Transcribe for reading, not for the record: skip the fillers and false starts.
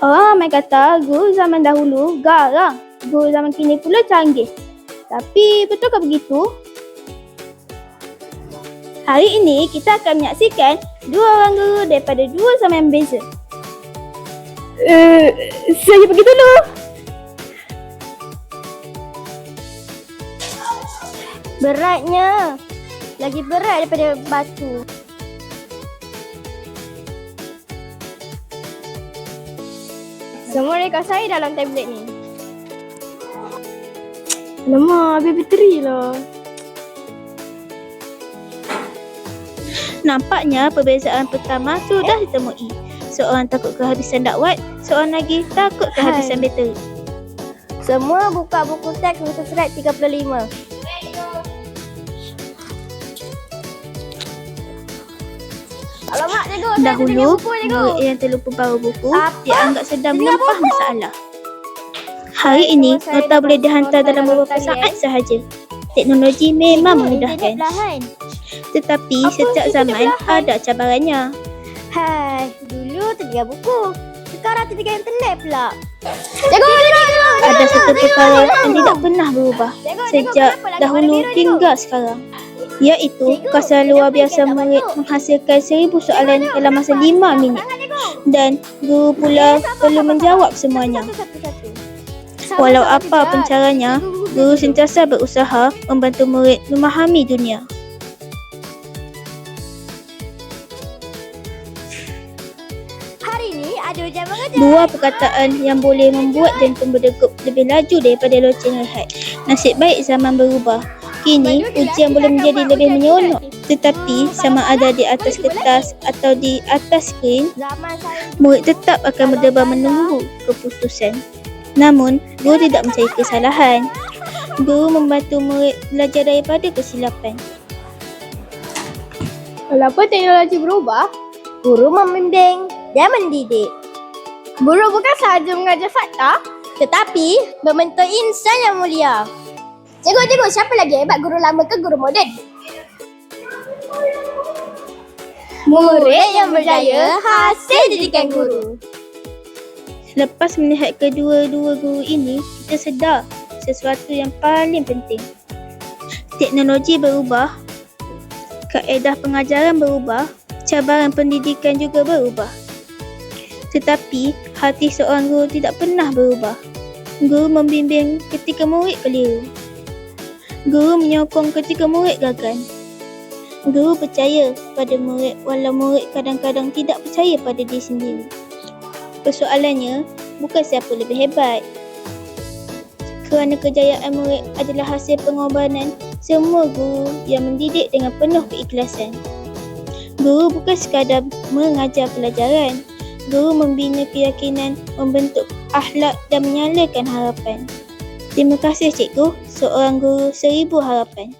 Orang ramai kata guru zaman dahulu garang, guru zaman kini pula canggih. Tapi betulkah begitu? Hari ini kita akan menyaksikan dua orang guru daripada dua zaman yang berbeza. Saya pergi dulu. Beratnya, lagi berat daripada batu. Semua rekod saya dalam tablet ni. Alamak, habis bateri lah. Nampaknya perbezaan pertama sudah ditemui. Seorang takut kehabisan dakwat, seorang lagi takut kehabisan bateri. Semua buka buku teks muka surat 35. Alamak, cikgu, Dahulu, murid yang terlupa bawa buku dianggap sedang melempah masalah. Hari ini, nota boleh dihantar dalam beberapa saat sahaja. Teknologi memang memudahkan. Tetapi setiap zaman ada cabarannya. Hai, dulu terlihat buku. Sekarang terlihat internet pula. Ada satu perkara yang tidak pernah berubah sejak dahulu hingga sekarang, iaitu kuasa luar biasa murid menghasilkan 1000 soalan dalam masa 5 minit dan guru pula perlu menjawab semuanya. Walau apa pun caranya, guru sentiasa berusaha membantu murid memahami dunia. Hari ini ada ujian mengajar. Dua perkataan yang boleh membuat jantung berdegup lebih laju daripada loceng rehat. Nasib baik zaman berubah. Kini, ujian boleh menjadi lebih menyeronok. Tetapi, sama ada di atas kertas atau di atas skrin, murid tetap akan berdebar menunggu keputusan. Namun, guru tidak mencari kesalahan. Guru membantu murid belajar daripada kesilapan. Walaupun teknologi berubah, guru membimbing dan mendidik. Guru bukan sahaja mengajar fakta, tetapi membentuk insan yang mulia. Cikgu, siapa lagi hebat, guru lama ke guru moden? Murid yang berjaya hasil didikan guru. Selepas melihat kedua-dua guru ini, kita sedar sesuatu yang paling penting. Teknologi berubah, kaedah pengajaran berubah, cabaran pendidikan juga berubah. Tetapi, hati seorang guru tidak pernah berubah. Guru membimbing ketika murid keliru. Guru menyokong ketika murid gagal. Guru percaya pada murid walau murid kadang-kadang tidak percaya pada diri sendiri. Persoalannya bukan siapa lebih hebat. Kerana kejayaan murid adalah hasil pengorbanan semua guru yang mendidik dengan penuh keikhlasan. Guru bukan sekadar mengajar pelajaran. Guru membina keyakinan, membentuk akhlak dan menyalakan harapan. Terima kasih cikgu, seorang guru 1000 harapan.